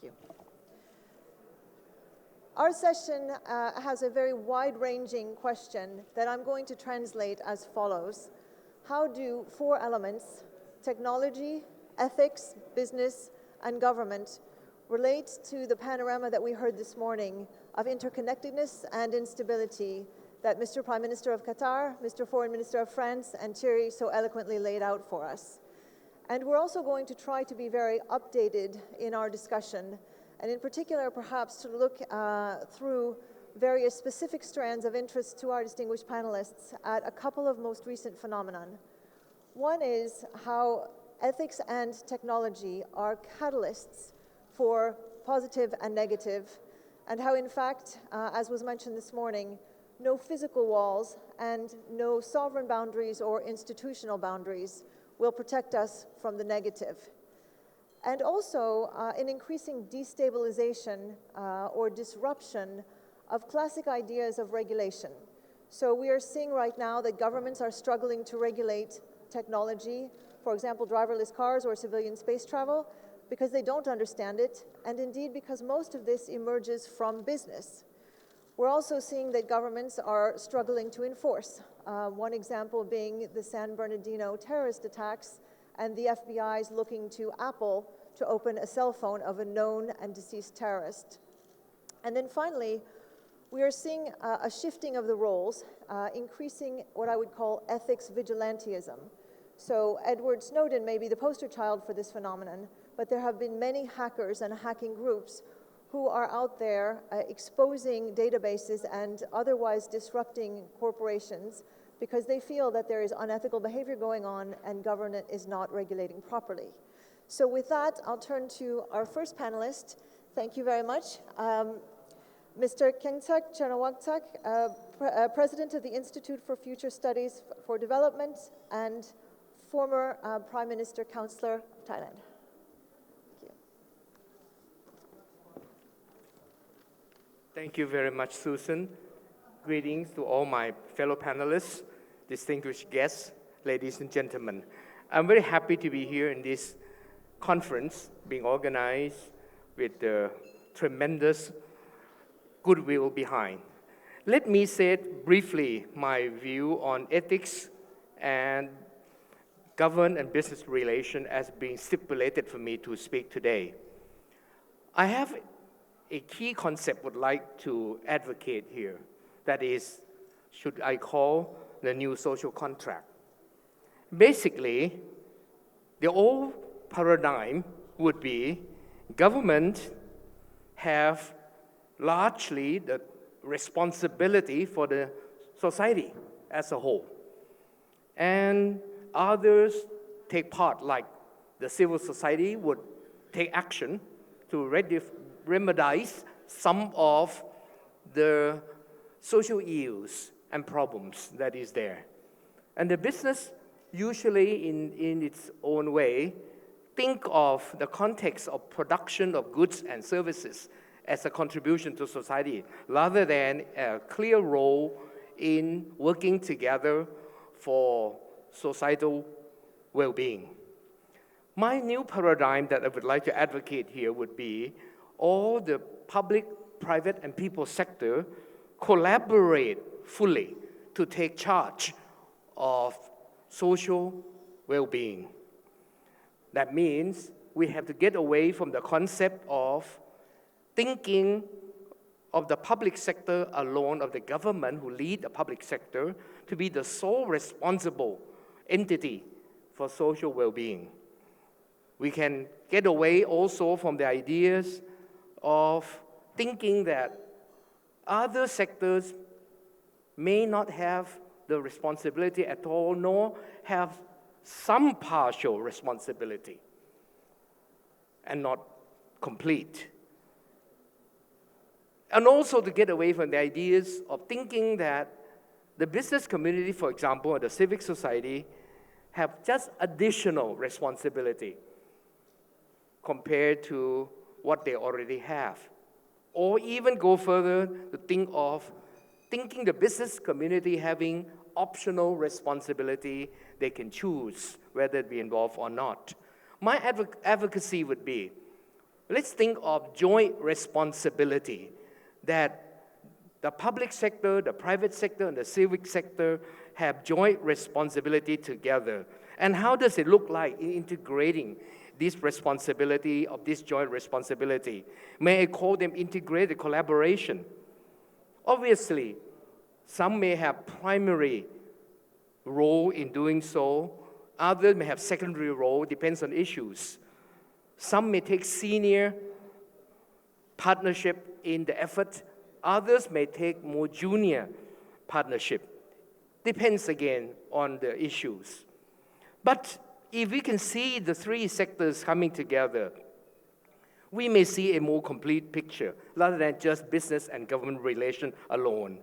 you. Our session has a very wide-ranging question that I'm going to translate as follows. How do four elements, technology, ethics, business, and government, relate to the panorama that we heard this morning of interconnectedness and instability that Mr. Prime Minister of Qatar, Mr. Foreign Minister of France, and Thierry so eloquently laid out for us? And we're also going to try to be very updated in our discussion, and in particular, perhaps to look through various specific strands of interest to our distinguished panelists at a couple of most recent phenomenon. One is how ethics and technology are catalysts for positive and negative, and how, in fact, as was mentioned this morning, no physical walls and no sovereign boundaries or institutional boundaries will protect us from the negative. And also an increasing destabilization or disruption of classic ideas of regulation. So we are seeing right now that governments are struggling to regulate technology, for example, driverless cars or civilian space travel, because they don't understand it, and indeed because most of this emerges from business. We're also seeing that governments are struggling to enforce. One example being the San Bernardino terrorist attacks and the FBI's looking to Apple to open a cell phone of a known and deceased terrorist. And then finally, we are seeing a shifting of the roles, increasing what I would call ethics vigilantism. So Edward Snowden may be the poster child for this phenomenon, but there have been many hackers and hacking groups who are out there exposing databases and otherwise disrupting corporations because they feel that there is unethical behavior going on and government is not regulating properly. So with that, I'll turn to our first panelist. Thank you very much. Mr. Kriengsak, Chareonwongsak, President of the Institute for Future Studies for Development and former Prime Minister Counselor of Thailand. Thank you very much, Susan. Greetings to all my fellow panelists, distinguished guests, ladies and gentlemen. I'm very happy to be here in this conference being organized with the tremendous goodwill behind. Let me say briefly my view on ethics and government and business relation as being stipulated for me to speak today. I have a key concept would like to advocate here, that is, should I call the new social contract. Basically, the old paradigm would be government have largely the responsibility for the society as a whole, and others take part, like the civil society would take action to remedies some of the social ills and problems that is there. And the business, usually in its own way, think of the context of production of goods and services as a contribution to society, rather than a clear role in working together for societal well-being. My new paradigm that I would like to advocate here would be all the public, private, and people sector collaborate fully to take charge of social well-being. That means we have to get away from the concept of thinking of the public sector alone, of the government who lead the public sector, to be the sole responsible entity for social well-being. We can get away also from the ideas of thinking that other sectors may not have the responsibility at all, nor have some partial responsibility and not complete. And also to get away from the ideas of thinking that the business community, for example, or the civic society, have just additional responsibility compared to what they already have. Or even go further to think of thinking the business community having optional responsibility, they can choose whether to be involved or not. My advocacy would be, Let's think of joint responsibility that the public sector, the private sector, and the civic sector have joint responsibility together. And how does it look like in integrating this responsibility of this joint responsibility? May I call them integrated collaboration? Obviously, some may have primary role in doing so. Others may have secondary role, depends on issues. Some may take senior partnership in the effort. Others may take more junior partnership. Depends again on the issues. But if we can see the three sectors coming together, we may see a more complete picture rather than just business and government relation alone.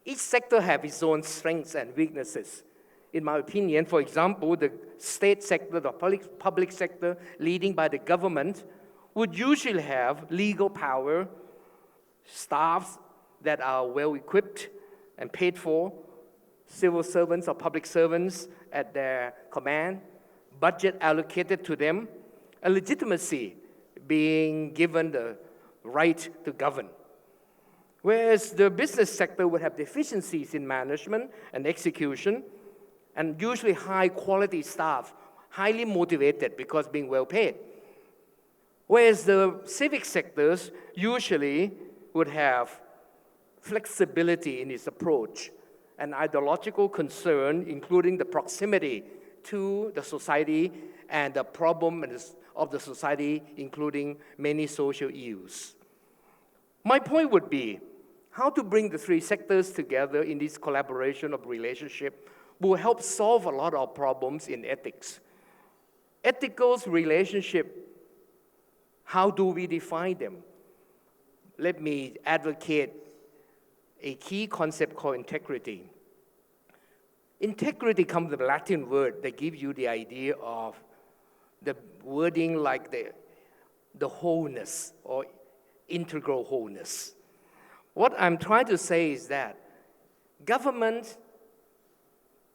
Each sector has its own strengths and weaknesses. In my opinion, for example, the state sector, the public sector, leading by the government, would usually have legal power, staffs that are well-equipped and paid for, civil servants or public servants at their command, budget allocated to them, and legitimacy being given the right to govern. Whereas the business sector would have deficiencies in management and execution, and usually high-quality staff, highly motivated because being well-paid. Whereas the civic sectors usually would have flexibility in its approach, an ideological concern, including the proximity to the society and the problem of the society, including many social ills. My point would be how to bring the three sectors together in this collaboration of relationship will help solve a lot of problems in ethics. Ethical relationship, how do we define them? Let me advocate a key concept called integrity. Integrity comes from the Latin word that gives you the idea of the wording like the wholeness or integral wholeness. What I'm trying to say is that government,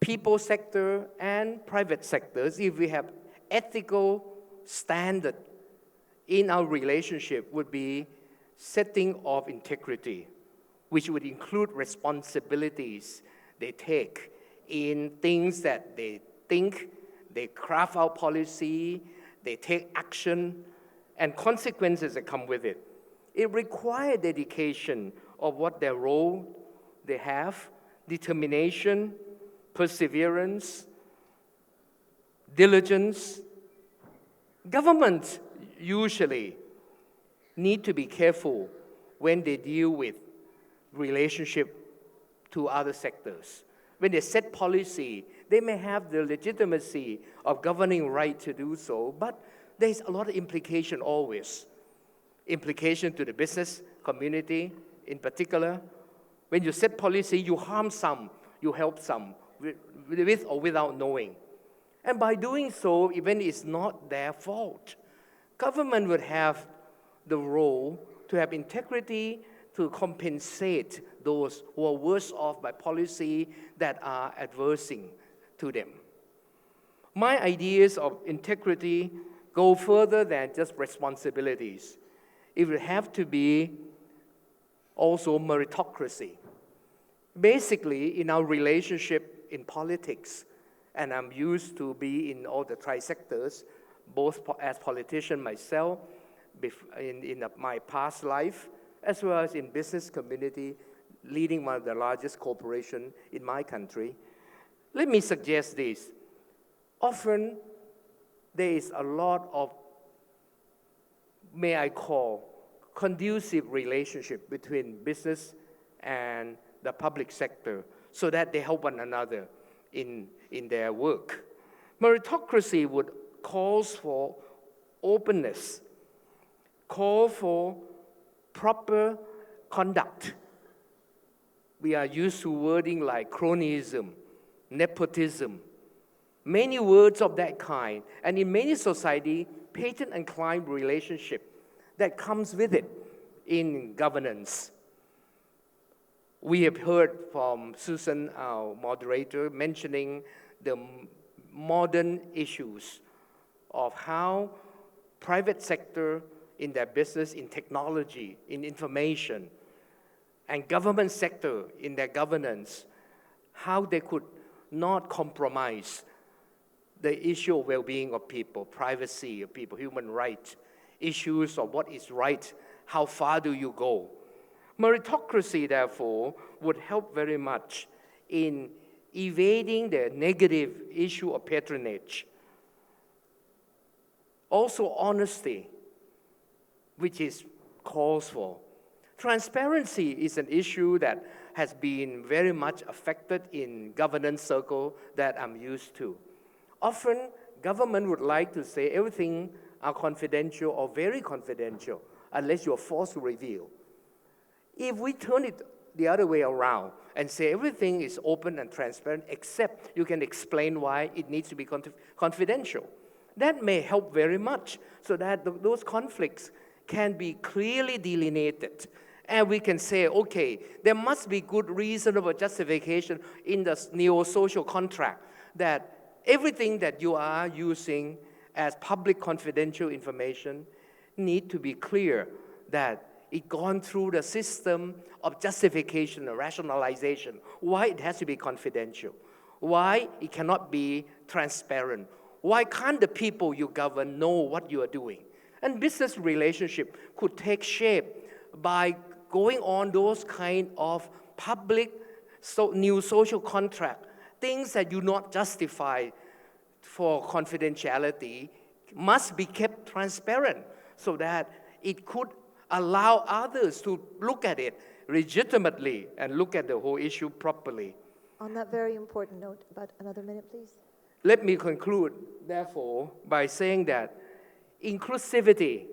people sector, and private sectors, if we have ethical standard in our relationship, would be setting of integrity, which would include responsibilities they take in things that they think, they craft out policy, they take action, and consequences that come with it. It requires dedication of what their role they have, determination, perseverance, diligence. Governments usually need to be careful when they deal with relationship to other sectors. When they set policy, they may have the legitimacy of governing right to do so, but there's a lot of implication always. Implication to the business community in particular. When you set policy, you harm some, you help some, with or without knowing. And by doing so, even it's not their fault. Government would have the role to have integrity to compensate those who are worse off by policy that are adversing to them. My ideas of integrity go further than just responsibilities. It would have to be also meritocracy. Basically, in our relationship in politics, and I'm used to be in all the tri-sectors, both as politician myself, in my past life, as well as in business community, leading one of the largest corporations in my country. Let me suggest this. Often, there is a lot of, may I call, conducive relationship between business and the public sector so that they help one another in their work. Meritocracy would call for openness, call for proper conduct. We are used to wording like cronyism, nepotism, many words of that kind. And in many societies, patient and client relationship that comes with it in governance. We have heard from Susan, our moderator, mentioning the modern issues of how private sector in their business, in technology, in information, and government sector in their governance, how they could not compromise the issue of well-being of people, privacy of people, human rights, issues of what is right, how far do you go? Meritocracy, therefore, would help very much in evading the negative issue of patronage. Also, honesty, which is calls for. Transparency is an issue that has been very much affected in governance circle that I'm used to. Often, government would like to say everything are confidential or very confidential unless you're forced to reveal. If we turn it the other way around and say everything is open and transparent except you can explain why it needs to be confidential, that may help very much so that those conflicts can be clearly delineated. And we can say, okay, there must be good reasonable justification in the neo-social contract that everything that you are using as public confidential information need to be clear that it gone through the system of justification or rationalization, why it has to be confidential, why it cannot be transparent, why can't the people you govern know what you are doing? And business relationship could take shape by going on those kind of public new social contract, things that you not justify for confidentiality must be kept transparent so that it could allow others to look at it legitimately and look at the whole issue properly. On that very important note, about another minute, please. Let me conclude, therefore, by saying that inclusivity,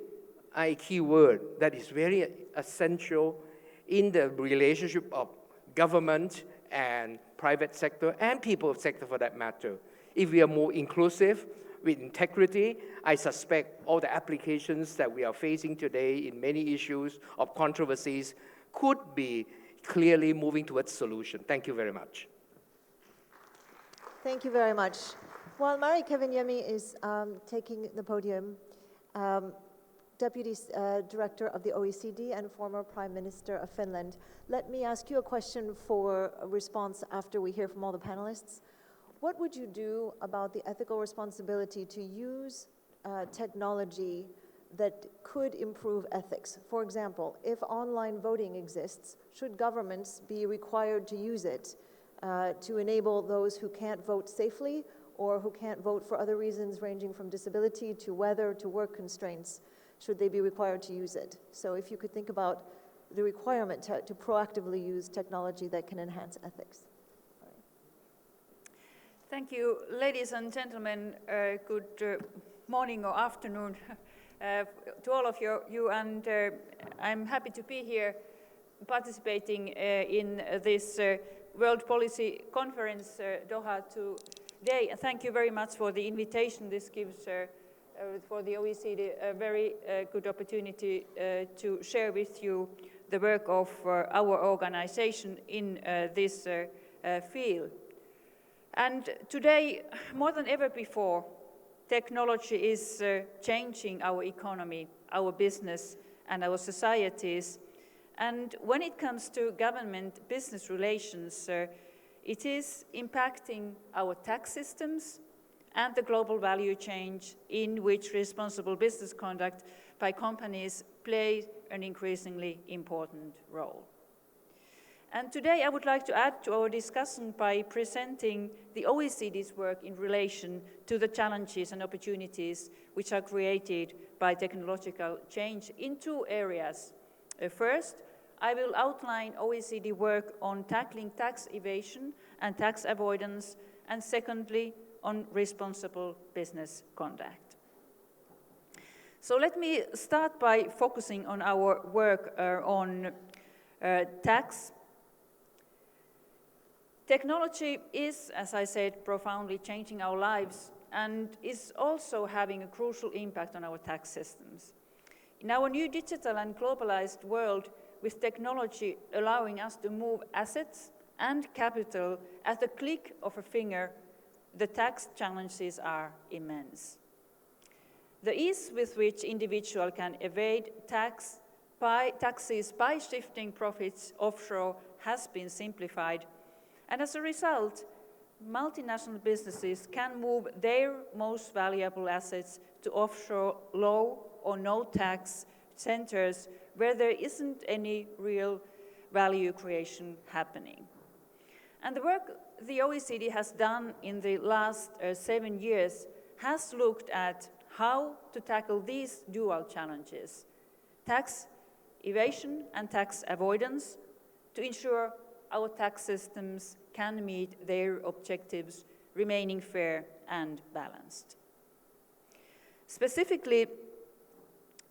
a key word that is very essential in the relationship of government and private sector and people sector for that matter. If we are more inclusive with integrity, I suspect all the applications that we are facing today in many issues of controversies could be clearly moving towards solution. Thank you very much. Thank you very much. While Mari Kiviniemi is taking the podium, Deputy Director of the OECD and former Prime Minister of Finland, let me ask you a question for a response after we hear from all the panelists. What would you do about the ethical responsibility to use technology that could improve ethics? For example, if online voting exists, should governments be required to use it to enable those who can't vote safely or who can't vote for other reasons ranging from disability to weather to work constraints? Should they be required to use it? So if you could think about the requirement to proactively use technology that can enhance ethics. Thank you, ladies and gentlemen. Good morning or afternoon to all of you, and I'm happy to be here participating in this World Policy Conference, Doha, today. And thank you very much for the invitation. This gives for the OECD a very good opportunity to share with you the work of our organization in this field. And today, more than ever before, technology is changing our economy, our business, and our societies. And when it comes to government-business relations, it is impacting our tax systems and the global value chain in which responsible business conduct by companies play an increasingly important role. And today I would like to add to our discussion by presenting the OECD's work in relation to the challenges and opportunities which are created by technological change in two areas. First, I will outline OECD work on tackling tax evasion and tax avoidance, and secondly, on responsible business conduct. So let me start by focusing on our work on tax. Technology is, as I said, profoundly changing our lives and is also having a crucial impact on our tax systems. In our new digital and globalized world, with technology allowing us to move assets and capital at the click of a finger, the tax challenges are immense. The ease with which individuals can evade taxes by shifting profits offshore has been simplified, and as a result, multinational businesses can move their most valuable assets to offshore low or no tax centers where there isn't any real value creation happening. And the work the OECD has done in the last 7 years has looked at how to tackle these dual challenges, tax evasion and tax avoidance, to ensure our tax systems can meet their objectives, remaining fair and balanced. Specifically,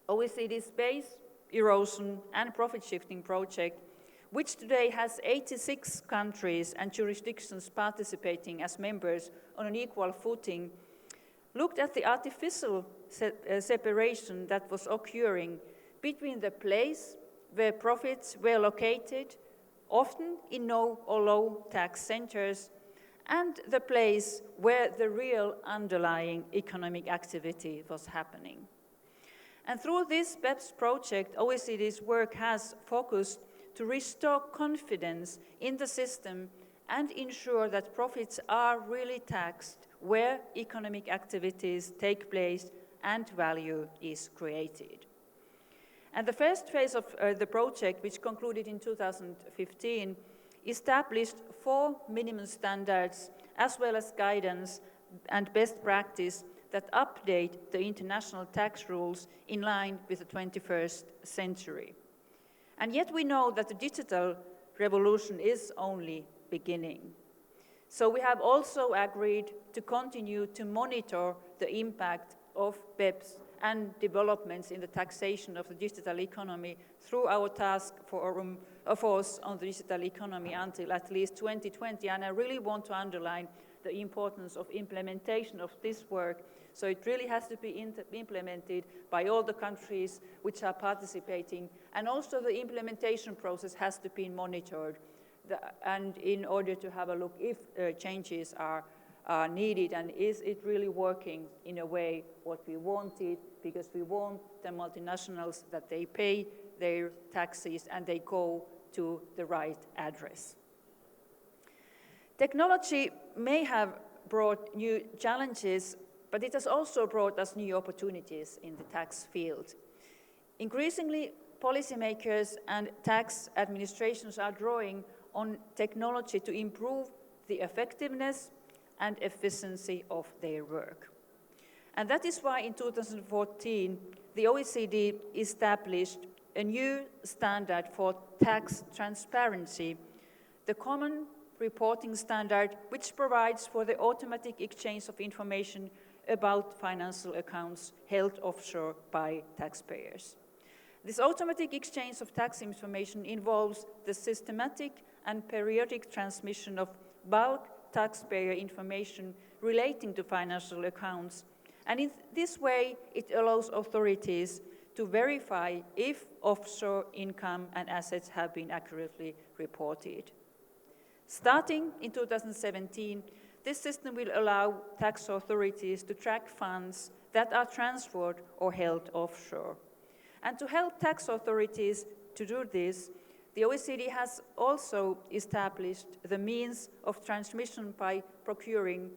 OECD's base erosion and profit shifting project, which today has 86 countries and jurisdictions participating as members on an equal footing, looked at the artificial separation that was occurring between the place where profits were located, often in no or low tax centers, and the place where the real underlying economic activity was happening. And through this BEPS project, OECD's work has focused to restore confidence in the system and ensure that profits are really taxed where economic activities take place and value is created. And the first phase of the project, which concluded in 2015, established 4 minimum standards as well as guidance and best practice that update the international tax rules in line with the 21st century. And yet we know that the digital revolution is only beginning. So we have also agreed to continue to monitor the impact of BEPS and developments in the taxation of the digital economy through our task force on the digital economy until at least 2020. And I really want to underline the importance of implementation of this work. So it really has to be implemented by all the countries which are participating, and also the implementation process has to be monitored, and in order to have a look if changes are needed, and is it really working in a way what we wanted, because we want the multinationals that they pay their taxes and they go to the right address. Technology may have brought new challenges, but it has also brought us new opportunities in the tax field. Increasingly, policymakers and tax administrations are drawing on technology to improve the effectiveness and efficiency of their work. And that is why in 2014, the OECD established a new standard for tax transparency, the Common Reporting Standard, which provides for the automatic exchange of information about financial accounts held offshore by taxpayers. This automatic exchange of tax information involves the systematic and periodic transmission of bulk taxpayer information relating to financial accounts, and in this way it allows authorities to verify if offshore income and assets have been accurately reported. Starting in 2017, this system will allow tax authorities to track funds that are transferred or held offshore. And to help tax authorities to do this, the OECD has also established the means of transmission by procuring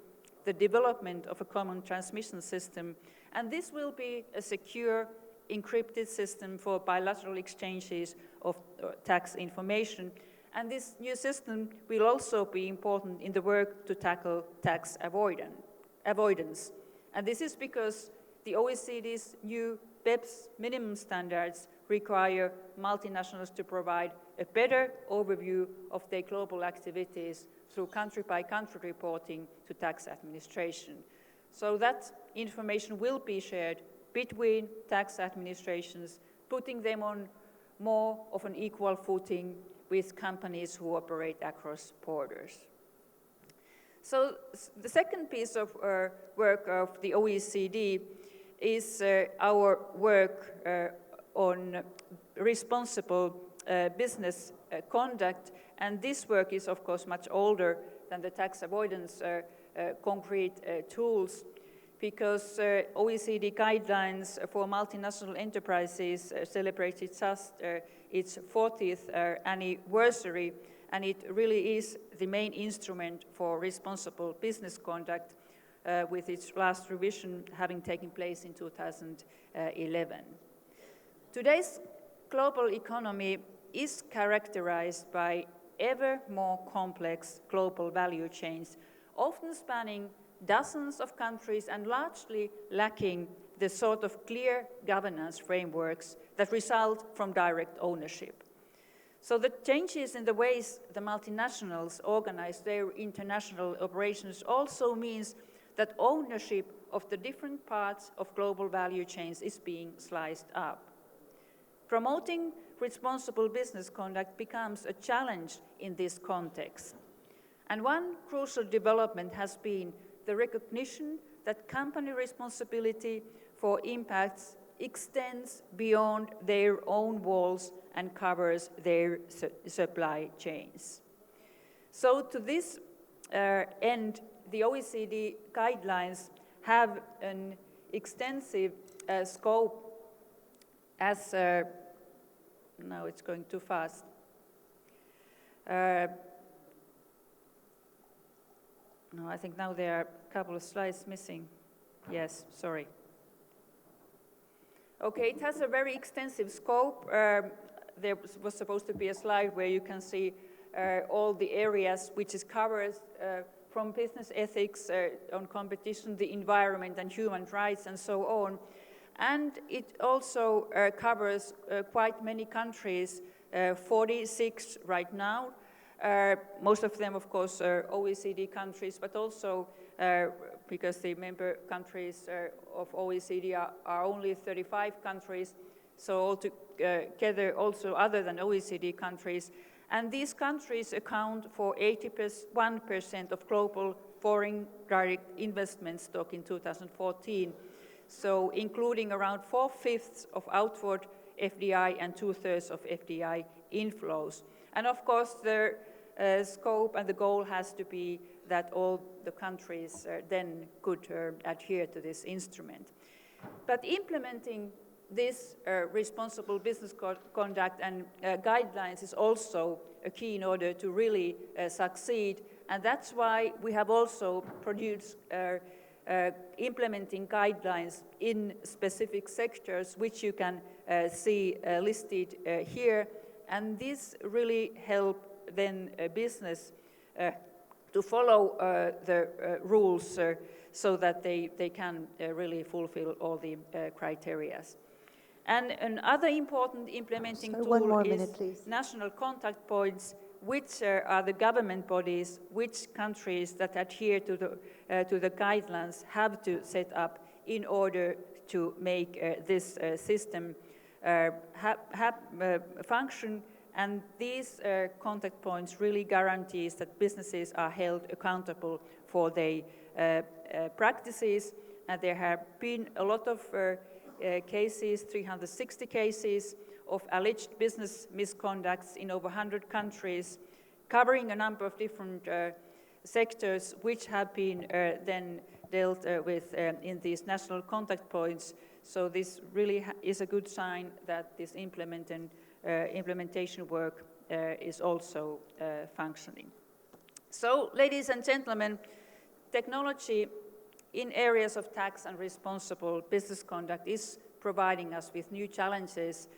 the development of a common transmission system. And this will be a secure, encrypted system for bilateral exchanges of tax information. And this new system will also be important in the work to tackle tax avoidance. And this is because the OECD's new BEPS minimum standards require multinationals to provide a better overview of their global activities through country-by-country reporting to tax administration. So that information will be shared between tax administrations, putting them on more of an equal footing with companies who operate across borders. So the second piece of work of the OECD is our work on responsible business conduct, and this work is of course much older than the tax avoidance concrete tools. because OECD guidelines for multinational enterprises celebrated just its 40th anniversary, and it really is the main instrument for responsible business conduct, with its last revision having taken place in 2011. Today's global economy is characterized by ever more complex global value chains, often spanning dozens of countries and largely lacking the sort of clear governance frameworks that result from direct ownership. So the changes in the ways the multinationals organize their international operations also means that ownership of the different parts of global value chains is being sliced up. Promoting responsible business conduct becomes a challenge in this context. And one crucial development has been the recognition that company responsibility for impacts extends beyond their own walls and covers their supply chains. So to this end, the OECD guidelines have an extensive scope as, now it's going too fast. No, I think now there are a couple of slides missing. Yes, sorry. Okay, it has a very extensive scope. There was supposed to be a slide where you can see all the areas which is covered from business ethics on competition, the environment and human rights and so on. And it also covers quite many countries, 46 right now. Most of them, of course, are OECD countries, but also because the member countries of OECD are only 35 countries, so altogether also other than OECD countries. And these countries account for 81% of global foreign direct investment stock in 2014, so including around 4/5 of outward FDI and 2/3 of FDI inflows. And of course, the scope and the goal has to be that all the countries then could adhere to this instrument. But implementing this responsible business conduct and guidelines is also a key in order to really succeed, and that's why we have also produced implementing guidelines in specific sectors, which you can see listed here, and these really help then business to follow the rules so that they can really fulfill all the criteria. And another important implementing tool is national contact points, which are the government bodies, which countries that adhere to the guidelines have to set up in order to make this system function. And these contact points really guarantees that businesses are held accountable for their practices. And there have been a lot of cases, 360 cases of alleged business misconducts in over 100 countries, covering a number of different sectors, which have been then dealt with in these national contact points. So this really is a good sign that this implementation work is also functioning. So, ladies and gentlemen, technology in areas of tax and responsible business conduct is providing us with new challenges.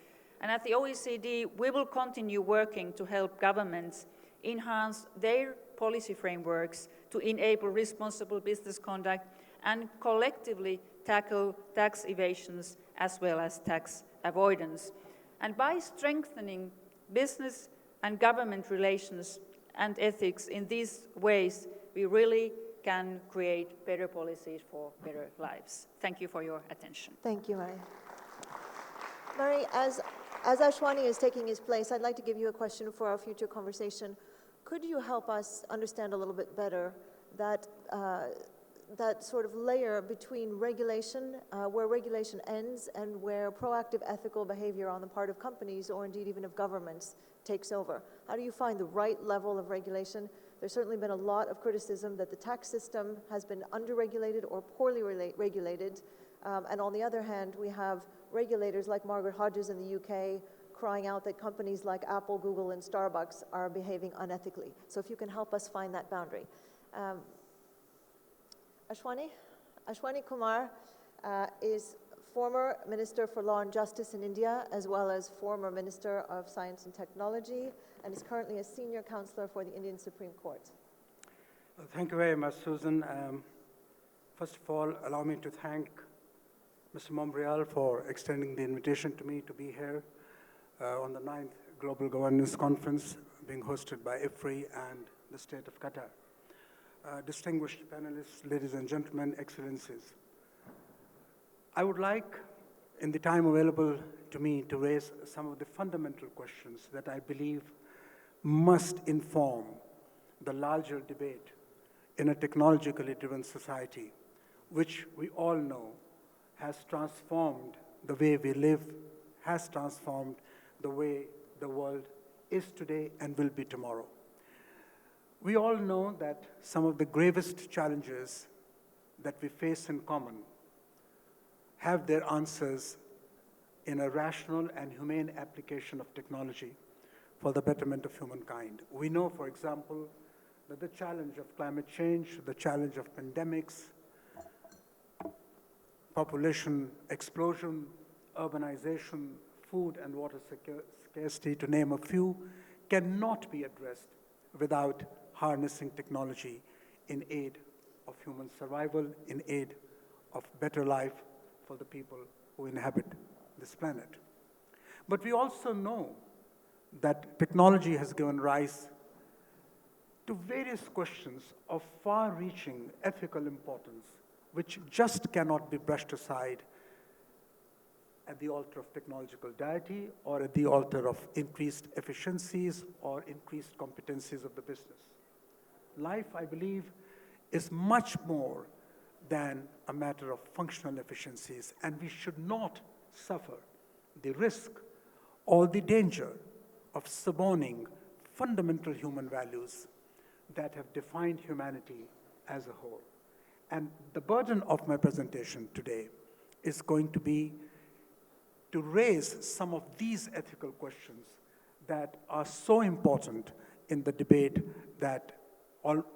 And at the OECD, we will continue working to help governments enhance their policy frameworks to enable responsible business conduct and collectively tackle tax evasions as well as tax avoidance. And by strengthening business and government relations and ethics in these ways, we really can create better policies for better lives. Thank you for your attention. Thank you, Mari. Mari, as Ashwani is taking his place, I'd like to give you a question for our future conversation. Could you help us understand a little bit better that that sort of layer between regulation, where regulation ends and where proactive ethical behavior on the part of companies or indeed even of governments takes over? How do you find the right level of regulation There's certainly been a lot of criticism that the tax system has been under-regulated or poorly regulated. And on the other hand, we have regulators like Margaret Hodges in the UK crying out that companies like Apple, Google, and Starbucks are behaving unethically. So if you can help us find that boundary. Ashwani Kumar is former Minister for Law and Justice in India, as well as former Minister of Science and Technology, and is currently a senior counselor for the Indian Supreme Court. Thank you very much, Susan. First of all, allow me to thank Mr. Montreal for extending the invitation to me to be here on the 9th Global Governance Conference being hosted by IFRI and the State of Qatar. Distinguished panelists, ladies and gentlemen, excellencies. I would like, in the time available to me, to raise some of the fundamental questions that I believe must inform the larger debate in a technologically driven society, which we all know has transformed the way we live, has transformed the way the world is today and will be tomorrow. We all know that some of the gravest challenges that we face in common have their answers in a rational and humane application of technology for the betterment of humankind. We know, for example, that the challenge of climate change, the challenge of pandemics, population explosion, urbanization, food and water scarcity, to name a few, cannot be addressed without harnessing technology in aid of human survival, in aid of better life for the people who inhabit this planet. But we also know that technology has given rise to various questions of far-reaching ethical importance, which just cannot be brushed aside at the altar of technological deity or at the altar of increased efficiencies or increased competencies of the business. Life, I believe, is much more than a matter of functional efficiencies, and we should not suffer the risk or the danger of suborning fundamental human values that have defined humanity as a whole. And the burden of my presentation today is going to be to raise some of these ethical questions that are so important in the debate that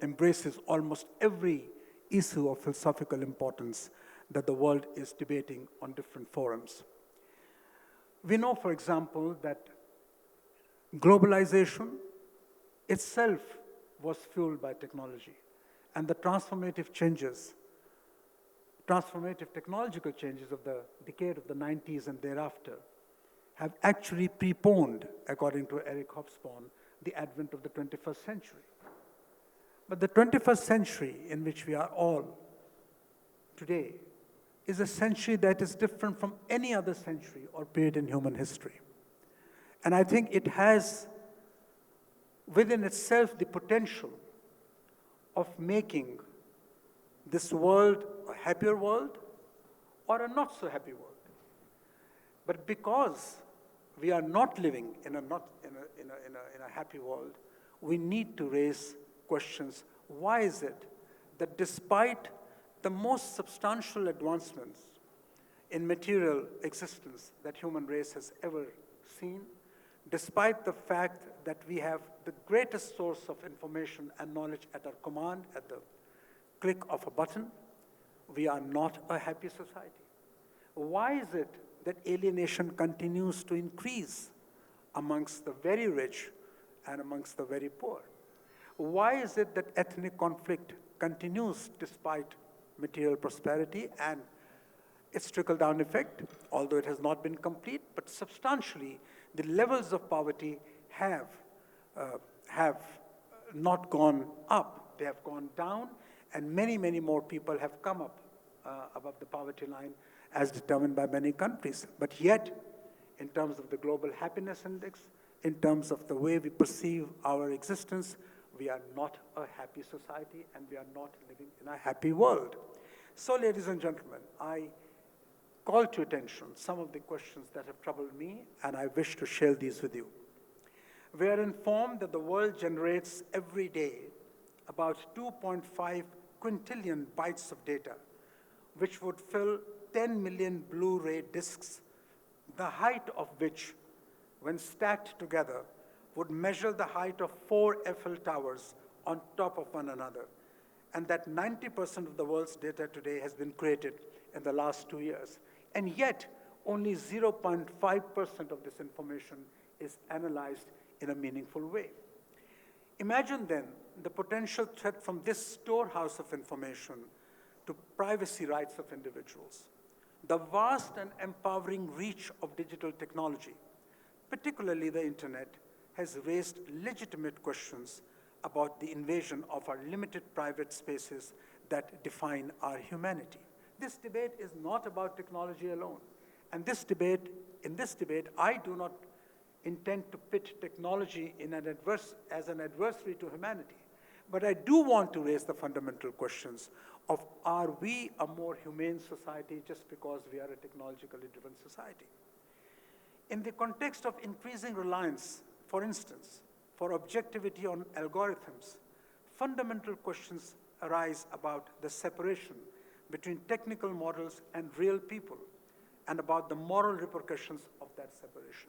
embraces almost every issue of philosophical importance that the world is debating on different forums. We know, for example, that globalization itself was fueled by technology, and the transformative technological changes of the decade of the 90s and thereafter have actually preponed, according to Eric Hobsbawm, the advent of the 21st century. But the 21st century in which we are all today is a century that is different from any other century or period in human history. And I think it has within itself the potential of making this world a happier world or a not so happy world. But because we are not living in a happy world, we need to raise questions. Why is it that despite the most substantial advancements in material existence that human race has ever seen, despite the fact that we have the greatest source of information and knowledge at our command, at the click of a button, we are not a happy society? Why is it that alienation continues to increase amongst the very rich and amongst the very poor? Why is it that ethnic conflict continues despite material prosperity and its trickle-down effect, although it has not been complete, but substantially the levels of poverty have not gone up, they have gone down, and many, many more people have come up above the poverty line as determined by many countries. But yet, in terms of the global happiness index, in terms of the way we perceive our existence, we are not a happy society and we are not living in a happy world. So, ladies and gentlemen, I call to attention some of the questions that have troubled me, and I wish to share these with you. We are informed that the world generates every day about 2.5 quintillion bytes of data, which would fill 10 million Blu-ray discs, the height of which, when stacked together, would measure the height of 4 Eiffel Towers on top of one another, and that 90% of the world's data today has been created in the last 2 years. And yet, only 0.5% of this information is analyzed in a meaningful way. Imagine then the potential threat from this storehouse of information to privacy rights of individuals. The vast and empowering reach of digital technology, particularly the internet, has raised legitimate questions about the invasion of our limited private spaces that define our humanity. This debate is not about technology alone. And in this debate, I do not intend to pit technology as an adversary to humanity. But I do want to raise the fundamental questions of, are we a more humane society just because we are a technologically driven society? In the context of increasing reliance, for instance, for objectivity on algorithms, fundamental questions arise about the separation between technical models and real people, and about the moral repercussions of that separation.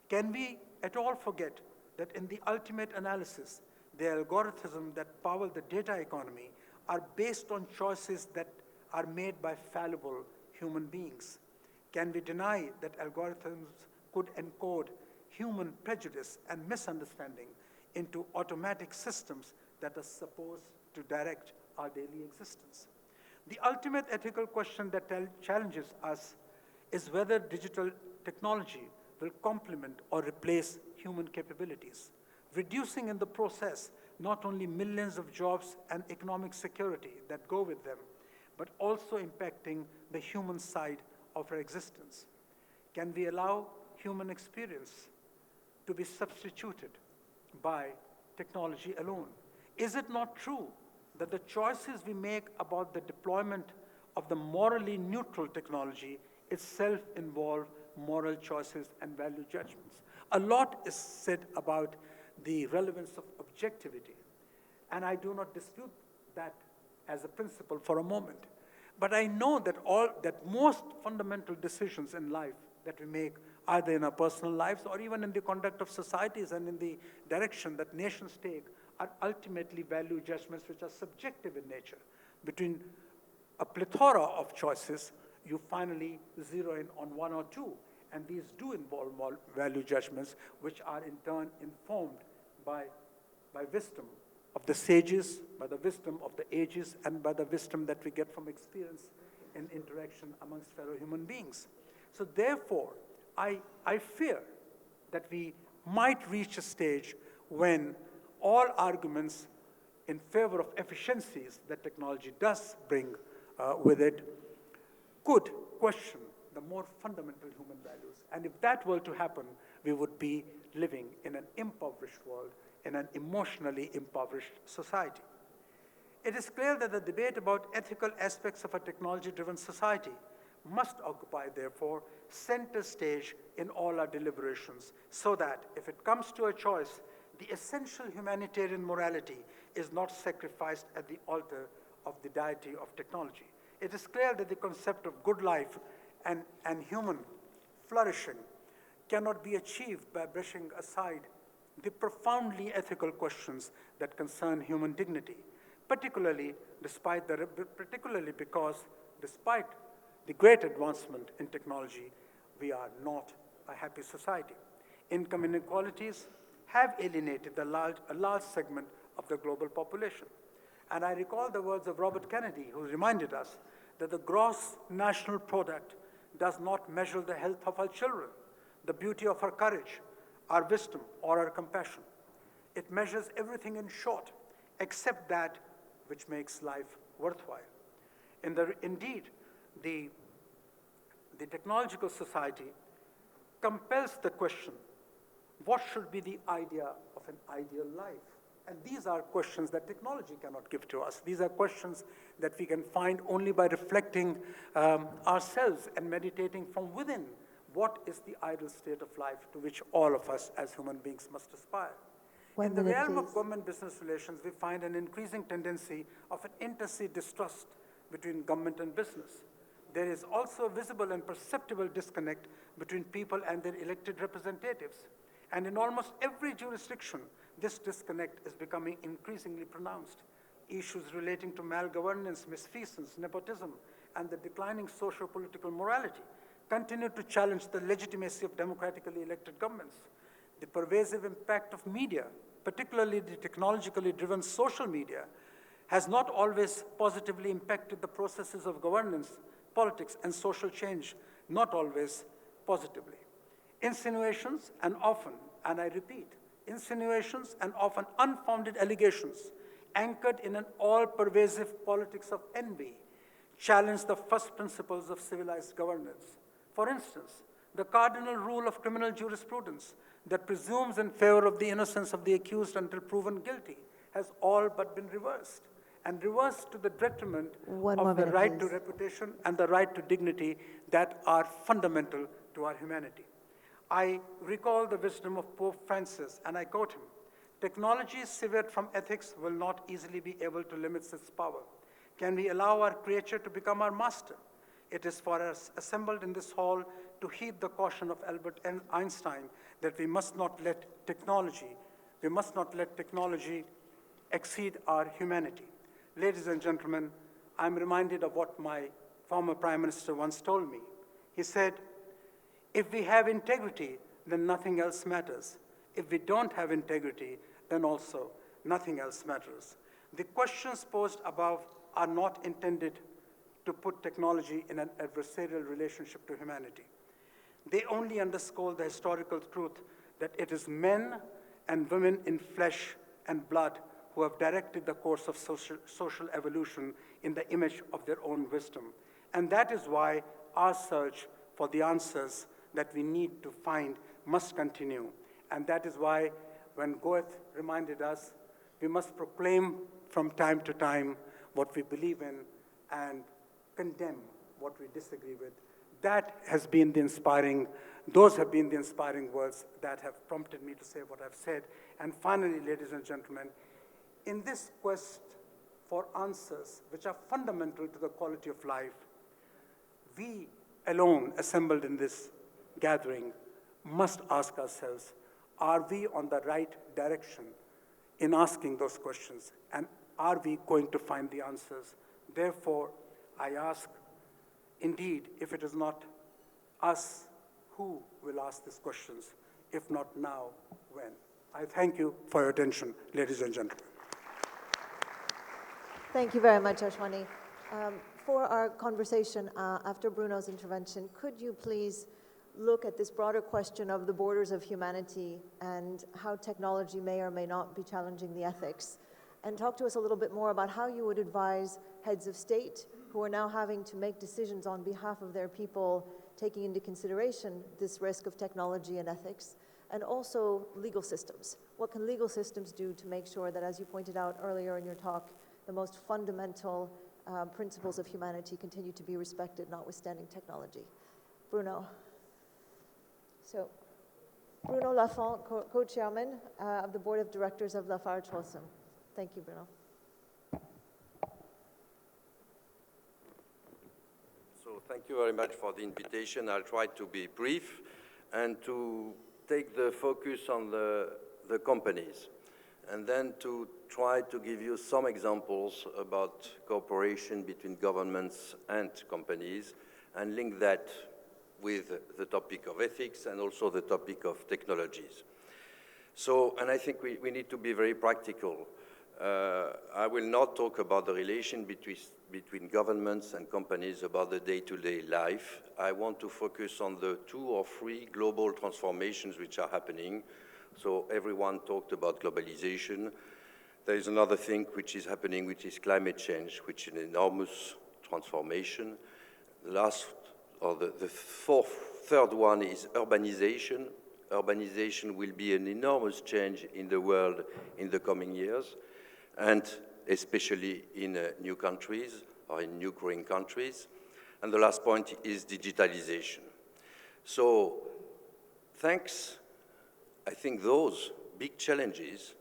Can we at all forget that in the ultimate analysis, the algorithms that power the data economy are based on choices that are made by fallible human beings? Can we deny that algorithms could encode human prejudice and misunderstanding into automatic systems that are supposed to direct our daily existence? The ultimate ethical question that challenges us is whether digital technology will complement or replace human capabilities, reducing in the process not only millions of jobs and economic security that go with them, but also impacting the human side of our existence. Can we allow human experience to be substituted by technology alone? Is it not true that the choices we make about the deployment of the morally neutral technology itself involve moral choices and value judgments? A lot is said about the relevance of objectivity, and I do not dispute that as a principle for a moment. But I know that most fundamental decisions in life that we make, either in our personal lives or even in the conduct of societies and in the direction that nations take, are ultimately value judgments which are subjective in nature. Between a plethora of choices, you finally zero in on one or two. And these do involve value judgments, which are in turn informed by wisdom of the sages, by the wisdom of the ages, and by the wisdom that we get from experience in interaction amongst fellow human beings. So therefore, I fear that we might reach a stage when all arguments in favor of efficiencies that technology does bring with it could question the more fundamental human values. And if that were to happen, we would be living in an impoverished world, in an emotionally impoverished society. It is clear that the debate about ethical aspects of a technology-driven society must occupy, therefore, center stage in all our deliberations, so that if it comes to a choice, the essential humanitarian morality is not sacrificed at the altar of the deity of technology. It is clear that the concept of good life and human flourishing cannot be achieved by brushing aside the profoundly ethical questions that concern human dignity, particularly because despite the great advancement in technology, we are not a happy society. Income inequalities have alienated a large segment of the global population. And I recall the words of Robert Kennedy, who reminded us that the gross national product does not measure the health of our children, the beauty of our courage, our wisdom, or our compassion. It measures everything in short, except that which makes life worthwhile. Indeed, the technological society compels the question, what should be the idea of an ideal life? And these are questions that technology cannot give to us. These are questions that we can find only by reflecting ourselves and meditating from within what is the ideal state of life to which all of us as human beings must aspire. In the realm of government-business relations, we find an increasing tendency of an inter-se distrust between government and business. There is also a visible and perceptible disconnect between people and their elected representatives. And in almost every jurisdiction, this disconnect is becoming increasingly pronounced. Issues relating to malgovernance, misfeasance, nepotism, and the declining socio-political morality continue to challenge the legitimacy of democratically elected governments. The pervasive impact of media, particularly the technologically driven social media, has not always positively impacted the processes of governance, politics, and social change, not always positively. Insinuations and often, and I repeat, insinuations and often unfounded allegations anchored in an all-pervasive politics of envy challenge the first principles of civilized governance. For instance, the cardinal rule of criminal jurisprudence that presumes in favor of the innocence of the accused until proven guilty has all but been reversed, and reversed to the detriment of the right to reputation and the right to dignity that are fundamental to our humanity. I recall the wisdom of Pope Francis, and I quote him, "Technology severed from ethics will not easily be able to limit its power. Can we allow our creature to become our master? It is for us assembled in this hall to heed the caution of Albert Einstein that we must not let technology exceed our humanity." Ladies and gentlemen, I'm reminded of what my former Prime Minister once told me. He said, "If we have integrity, then nothing else matters. If we don't have integrity, then also nothing else matters." The questions posed above are not intended to put technology in an adversarial relationship to humanity. They only underscore the historical truth that it is men and women in flesh and blood who have directed the course of social evolution in the image of their own wisdom. And that is why our search for the answers that we need to find must continue. And that is why, when Goethe reminded us, we must proclaim from time to time what we believe in and condemn what we disagree with. Those have been the inspiring words that have prompted me to say what I've said. And finally, ladies and gentlemen, in this quest for answers which are fundamental to the quality of life, we alone assembled in this gathering must ask ourselves, are we on the right direction in asking those questions? And are we going to find the answers? Therefore, I ask, indeed, if it is not us, who will ask these questions? If not now, when? I thank you for your attention, ladies and gentlemen. Thank you very much, Ashwani. For our conversation after Bruno's intervention, could you please look at this broader question of the borders of humanity and how technology may or may not be challenging the ethics, and talk to us a little bit more about how you would advise heads of state who are now having to make decisions on behalf of their people, taking into consideration this risk of technology and ethics, and also legal systems. What can legal systems do to make sure that, as you pointed out earlier in your talk, the most fundamental principles of humanity continue to be respected, notwithstanding technology? Bruno. So, Bruno Lafont, co-chairman of the board of directors of LafargeHolcim. Thank you, Bruno. So thank you very much for the invitation. I'll try to be brief and to take the focus on the companies, and then to try to give you some examples about cooperation between governments and companies, and link that with the topic of ethics and also the topic of technologies. So, and I think we need to be very practical. I will not talk about the relation between governments and companies about the day-to-day life. I want to focus on the 2 or 3 global transformations which are happening. So everyone talked about globalization. There is another thing which is happening, which is climate change, which is an enormous transformation. The third one is urbanization. Urbanization will be an enormous change in the world in the coming years, and especially in new countries or in new growing countries. And the last point is digitalization. So thanks, I think those big challenges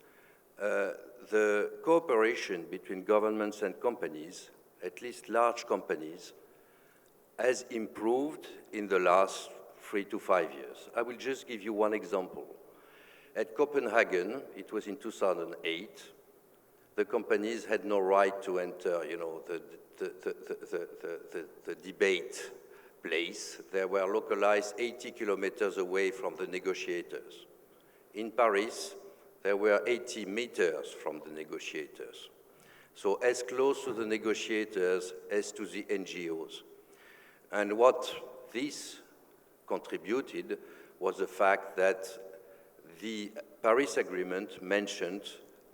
the cooperation between governments and companies, at least large companies, has improved in the last 3 to 5 years. I will just give you one example. At Copenhagen, it was in 2008, the companies had no right to enter, you know, the debate place. They were localized 80 kilometers away from the negotiators. In Paris, they were 80 meters from the negotiators. So as close to the negotiators as to the NGOs. And what this contributed was the fact that the Paris Agreement mentioned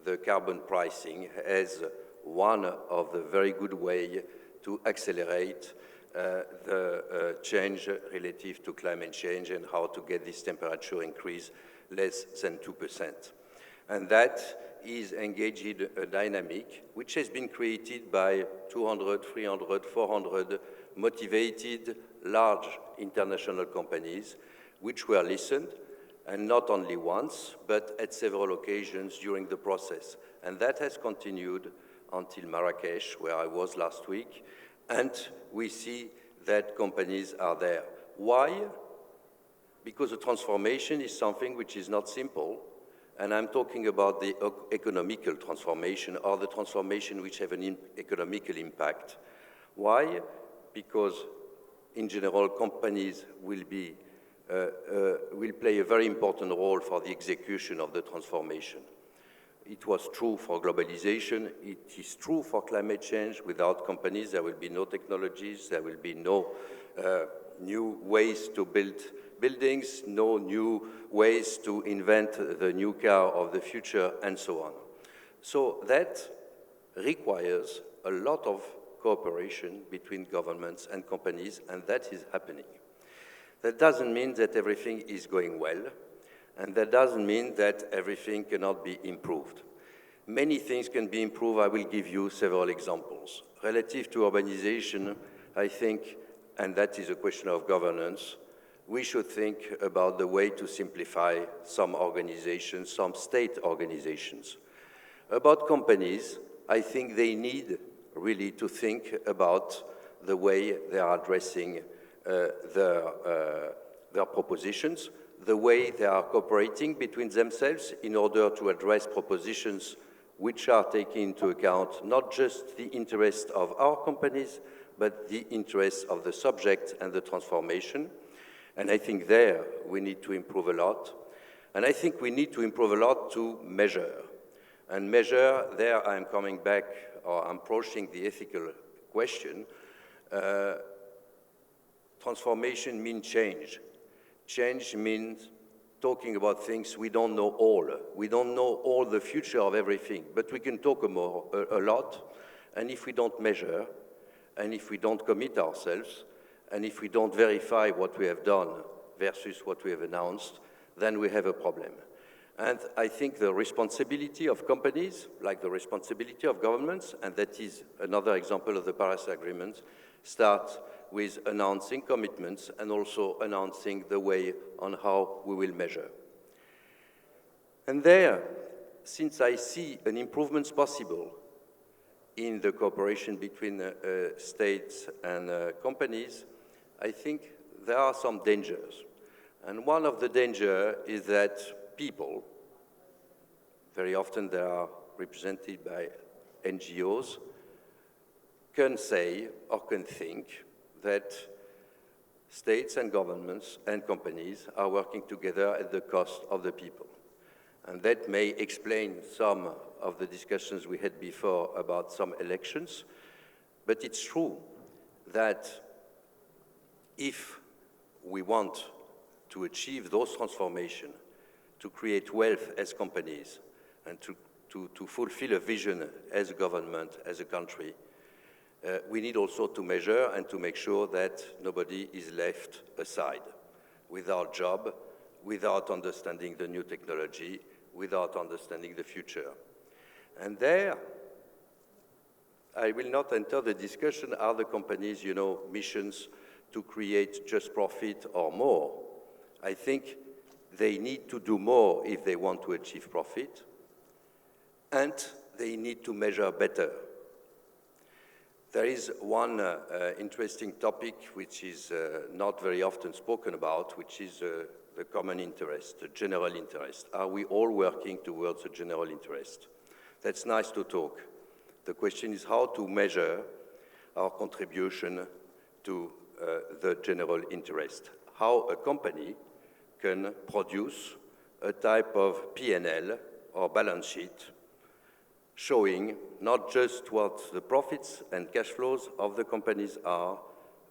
the carbon pricing as one of the very good ways to accelerate the change relative to climate change and how to get this temperature increase less than 2%. And that is engaging a dynamic which has been created by 200, 300, 400 motivated large international companies which were listened, and not only once, but at several occasions during the process. And that has continued until Marrakesh, where I was last week, and we see that companies are there. Why? Because the transformation is something which is not simple, and I'm talking about the economical transformation or the transformation which have an economical impact. Why? Because in general, companies will play a very important role for the execution of the transformation. It was true for globalization. It is true for climate change. Without companies, there will be no technologies. There will be no new ways to build buildings, no new ways to invent the new car of the future, and so on. So that requires a lot of cooperation between governments and companies, and that is happening. That doesn't mean that everything is going well, and that doesn't mean that everything cannot be improved. Many things can be improved. I will give you several examples. Relative to urbanization, I think, and that is a question of governance, we should think about the way to simplify some organizations, some state organizations. About companies, I think they need really to think about the way they are addressing their propositions, the way they are cooperating between themselves in order to address propositions which are taking into account not just the interest of our companies, but the interest of the subject and the transformation. And I think there we need to improve a lot. And I think we need to improve a lot to measure. And measure, there I'm coming back, or I'm approaching the ethical question. Transformation means change. Change means talking about things we don't know all. We don't know all the future of everything, but we can talk a lot. And if we don't measure, and if we don't commit ourselves, and if we don't verify what we have done versus what we have announced, then we have a problem. And I think the responsibility of companies, like the responsibility of governments, and that is another example of the Paris Agreement, starts with announcing commitments and also announcing the way on how we will measure. And there, since I see an improvement possible in the cooperation between states and companies, I think there are some dangers. And one of the dangers is that people, very often they are represented by NGOs, can say or can think that states and governments and companies are working together at the cost of the people. And that may explain some of the discussions we had before about some elections, but it's true that if we want to achieve those transformations, to create wealth as companies, and to fulfill a vision as a government, as a country, we need also to measure and to make sure that nobody is left aside, without job, without understanding the new technology, without understanding the future. And there, I will not enter the discussion, are the companies, missions to create just profit or more? I think they need to do more if they want to achieve profit. and they need to measure better. There is one interesting topic which is not very often spoken about, which is the common interest, the general interest. Are we all working towards a general interest? That's nice to talk. The question is how to measure our contribution to the general interest. How a company can produce a type of P&L or balance sheet showing not just what the profits and cash flows of the companies are,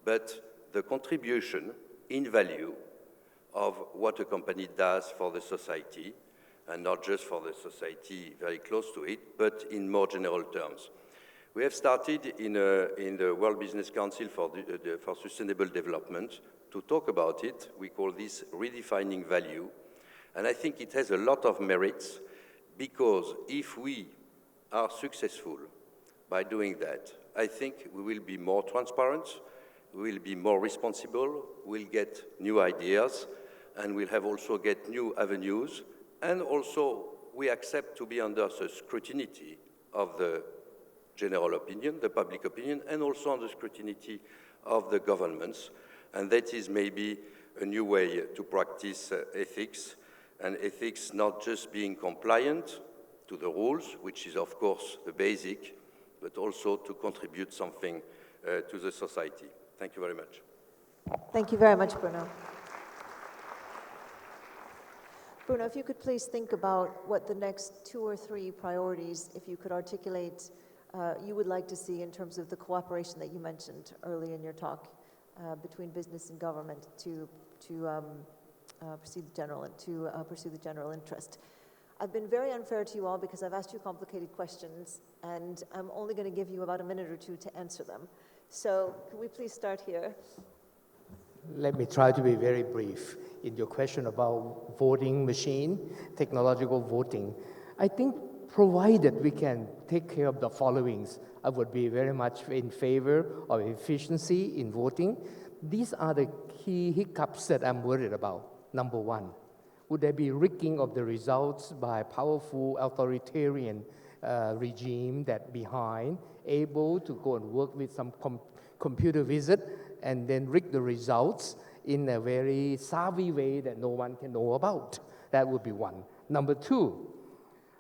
but the contribution in value of what a company does for the society, and not just for the society very close to it, but in more general terms. We have started in the World Business Council for Sustainable Development to talk about it. We call this redefining value, and I think it has a lot of merits, because if we are successful by doing that, I think we will be more transparent, we will be more responsible, we'll get new ideas, and we'll have also get new avenues, and also we accept to be under the scrutiny of the general opinion, the public opinion, and also on the scrutiny of the governments. And that is maybe a new way to practice ethics, and ethics not just being compliant to the rules, which is of course the basic, but also to contribute something to the society. Thank you very much. Thank you very much, Bruno. Bruno, if you could please think about what the next 2 or 3 priorities, if you could articulate, you would like to see in terms of the cooperation that you mentioned early in your talk between business and government to pursue the general interest. I've been very unfair to you all because I've asked you complicated questions, and I'm only going to give you about a minute or 2 to answer them. So can we please start here? Let me try to be very brief. In your question about voting machine, technological voting, I think provided we can take care of the followings, I would be very much in favor of efficiency in voting. These are the key hiccups that I'm worried about. Number 1, would there be rigging of the results by powerful authoritarian regime that behind, able to go and work with some computer visit and then rig the results in a very savvy way that no one can know about? That would be 1. Number 2,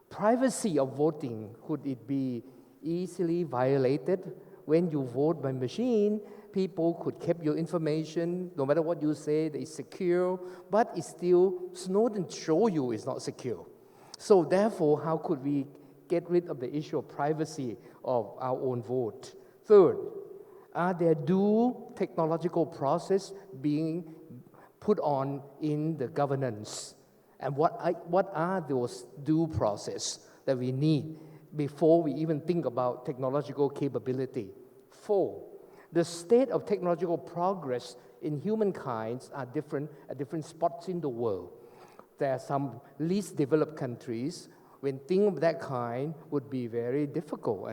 privacy of voting, could it be easily violated? When you vote by machine, people could keep your information, no matter what you say, it's secure, but it's still, Snowden show you it's not secure. So therefore, how could we get rid of the issue of privacy of our own vote? Third, are there due technological process being put on in the governance? And what are those due process that we need before we even think about technological capability? 4, the state of technological progress in humankind are different at different spots in the world. There are some least developed countries when things of that kind would be very difficult.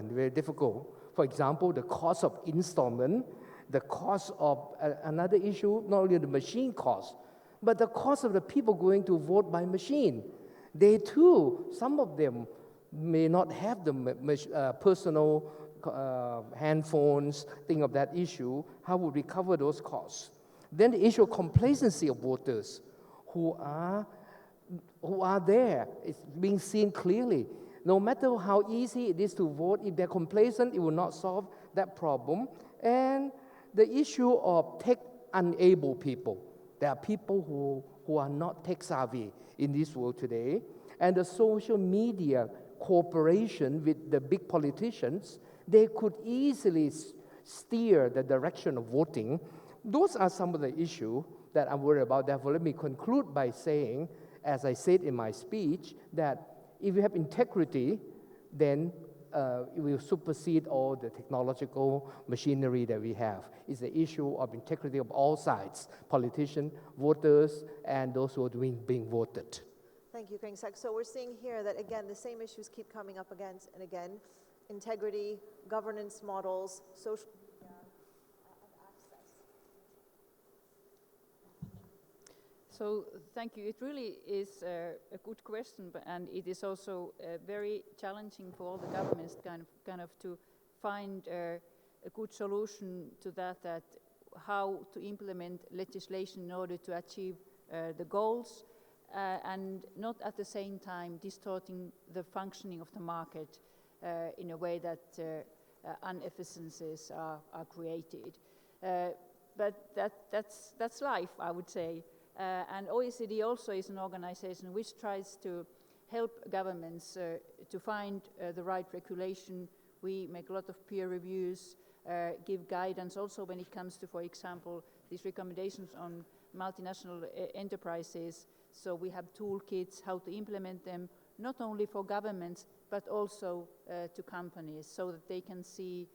For example, the cost of installment, the cost of another issue, not only the machine cost, but the cost of the people going to vote by machine. They too, some of them may not have the personal handphones, think of that issue. How would we cover those costs? Then the issue of complacency of voters who are there, it's being seen clearly. No matter how easy it is to vote, if they're complacent, it will not solve that problem. And the issue of tech-unable people. There are people who are not tech-savvy in this world today. And the social media cooperation with the big politicians, they could easily steer the direction of voting. Those are some of the issues that I'm worried about. Therefore, let me conclude by saying, as I said in my speech, that if you have integrity, then it will supersede all the technological machinery that we have. It's the issue of integrity of all sides, politicians, voters, and those who are being voted. Thank you, Kriengsak. So we're seeing here that, again, the same issues keep coming up again and again. Integrity, governance models, social media, and access. So thank you. It really is a good question, and it is also very challenging for all the governments kind of to find a good solution to that how to implement legislation in order to achieve the goals and not at the same time distorting the functioning of the market in a way that inefficiencies are created. But that's life, I would say. And OECD also is an organization which tries to help governments to find the right regulation. We make a lot of peer reviews, give guidance also when it comes to, for example, these recommendations on multinational enterprises. So we have toolkits how to implement them, not only for governments, but also to companies, so that they can see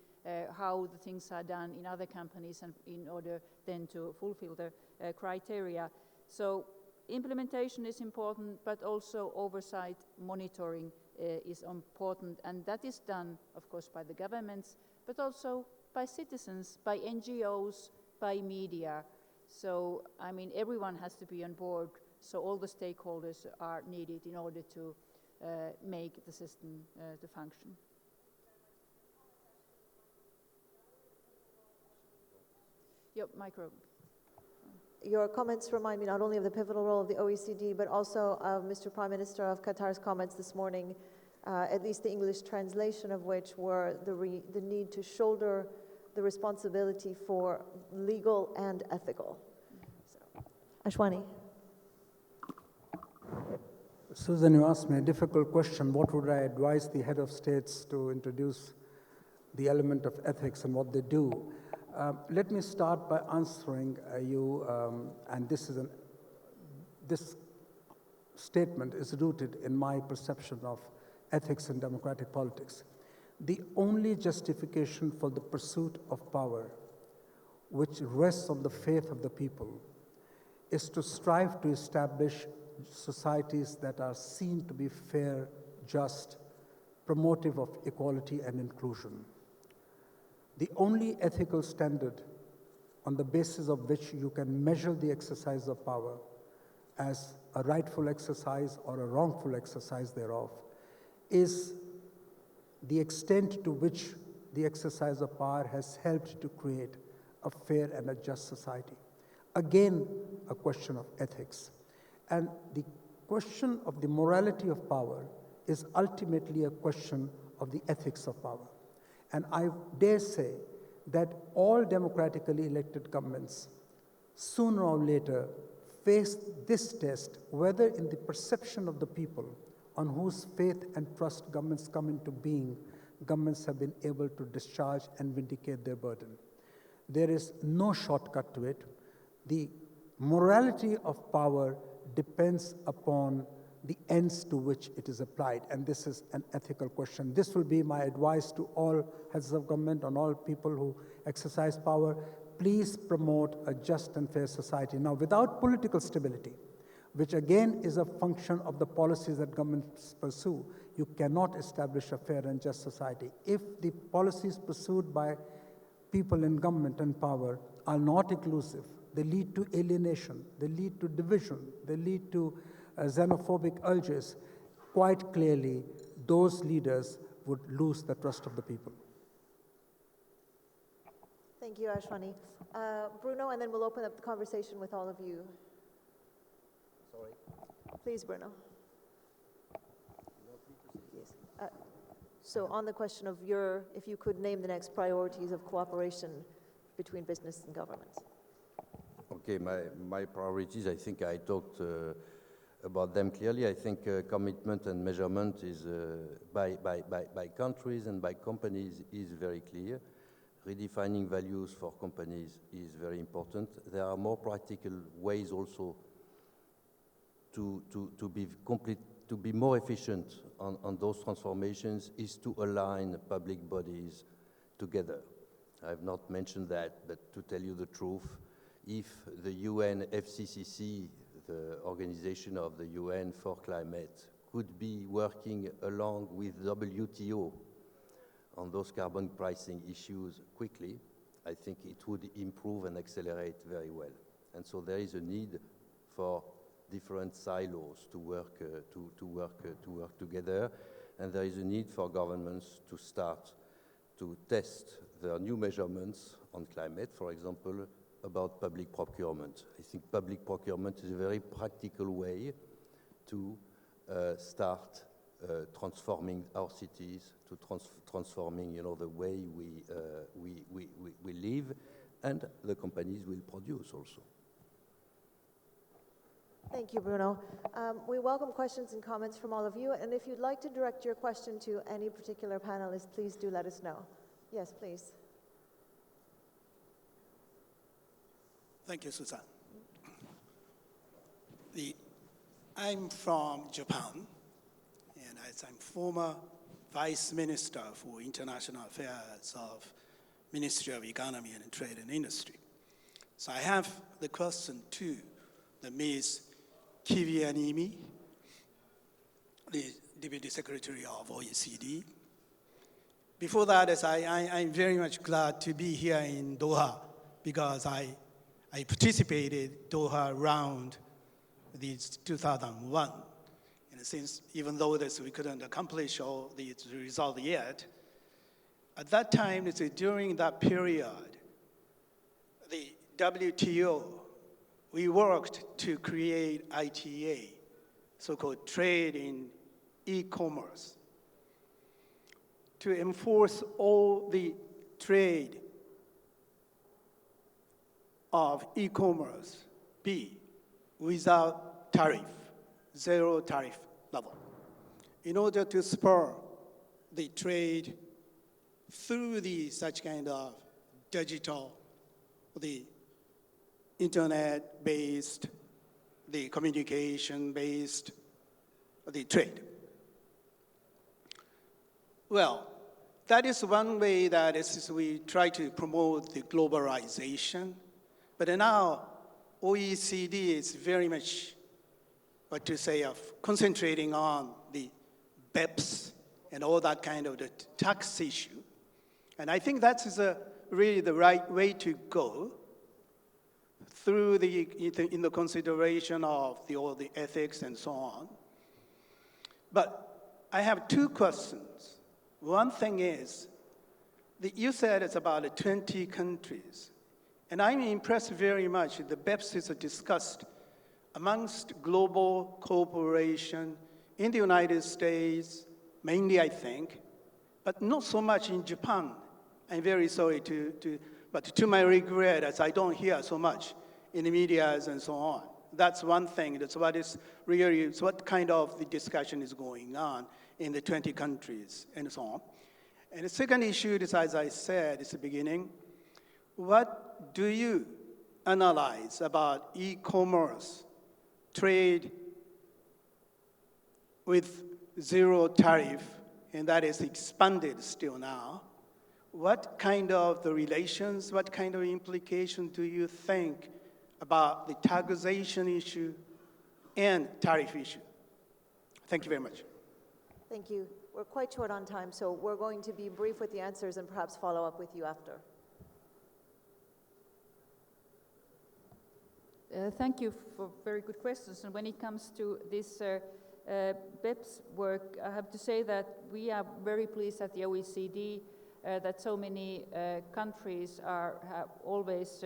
how the things are done in other companies and in order then to fulfill the criteria. So implementation is important, but also oversight, monitoring is important, and that is done, of course, by the governments, but also by citizens, by NGOs, by media. So, I mean, everyone has to be on board, so all the stakeholders are needed in order to make the system to function. Yep, micro. Your comments remind me not only of the pivotal role of the OECD, but also of Mr. Prime Minister of Qatar's comments this morning, at least the English translation of which were the need to shoulder the responsibility for legal and ethical. So, Ashwani. Susan, you asked me a difficult question. What would I advise the head of states to introduce the element of ethics and what they do? Let me start by answering you, and this statement is rooted in my perception of ethics in democratic politics. The only justification for the pursuit of power, which rests on the faith of the people, is to strive to establish societies that are seen to be fair, just, promotive of equality and inclusion. The only ethical standard on the basis of which you can measure the exercise of power as a rightful exercise or a wrongful exercise thereof is the extent to which the exercise of power has helped to create a fair and a just society. Again, a question of ethics. And the question of the morality of power is ultimately a question of the ethics of power. And I dare say that all democratically elected governments, sooner or later, face this test, whether in the perception of the people on whose faith and trust governments come into being, governments have been able to discharge and vindicate their burden. There is no shortcut to it. The morality of power depends upon the ends to which it is applied, and this is an ethical question. This will be my advice to all heads of government and all people who exercise power. Please promote a just and fair society. Now, without political stability, which again is a function of the policies that governments pursue, you cannot establish a fair and just society. If the policies pursued by people in government and power are not inclusive, they lead to alienation, they lead to division, they lead to xenophobic urges, quite clearly those leaders would lose the trust of the people. Thank you, Ashwani. Bruno, and then we'll open up the conversation with all of you. Sorry. Please, Bruno. Yes. So on the question of if you could name the next priorities of cooperation between business and government. Okay, my priorities, I think I talked about them clearly. I think commitment and measurement is by countries and by companies is very clear. Redefining values for companies is very important. There are more practical ways also to be more efficient on those transformations is to align public bodies together. I have not mentioned that, but to tell you the truth, if the UN FCCC, the Organization of the UN for Climate, could be working along with WTO on those carbon pricing issues quickly, I think it would improve and accelerate very well. And so there is a need for different silos to work together, and there is a need for governments to start to test their new measurements on climate, for example, about public procurement. I think public procurement is a very practical way to start transforming our cities, to transforming, the way we live, and the companies will produce also. Thank you, Bruno. We welcome questions and comments from all of you, and if you'd like to direct your question to any particular panelist, please do let us know. Yes, please. Thank you, Susan. I'm from Japan, and I'm former Vice Minister for International Affairs of Ministry of Economy and Trade and Industry. So I have the question to the Ms. Kiviniemi, the Deputy Secretary of OECD. Before that, I'm very much glad to be here in Doha because I participated Doha round this 2001. And since, even though we couldn't accomplish all the result yet, at that time, during that period, the WTO, we worked to create ITA, so-called trade in e-commerce, to enforce all the trade of e-commerce be without tariff, zero tariff level, in order to spur the trade through such kind of digital, the internet-based, the communication-based, the trade. Well, that is one way that we try to promote the globalization. But now, OECD is very much, concentrating on the BEPS and all that kind of the tax issue. And I think that is really the right way to go through in the consideration of all the ethics and so on. But I have two questions. One thing is, you said it's about 20 countries. And I'm impressed very much the BEPS is discussed amongst global cooperation in the United States, mainly I think, but not so much in Japan. I'm very sorry but to my regret, as I don't hear so much in the media and so on. That's one thing. That's what kind of the discussion is going on in the 20 countries and so on. And the second issue is, as I said at the beginning, what do you analyze about e-commerce trade with zero tariff, and that is expanded still now? What kind of the relations, what kind of implication do you think about the taxation issue and tariff issue? Thank you very much. Thank you. We're quite short on time, so we're going to be brief with the answers and perhaps follow up with you after. Thank you for very good questions. And when it comes to this BEPS work, I have to say that we are very pleased at the OECD that so many countries have always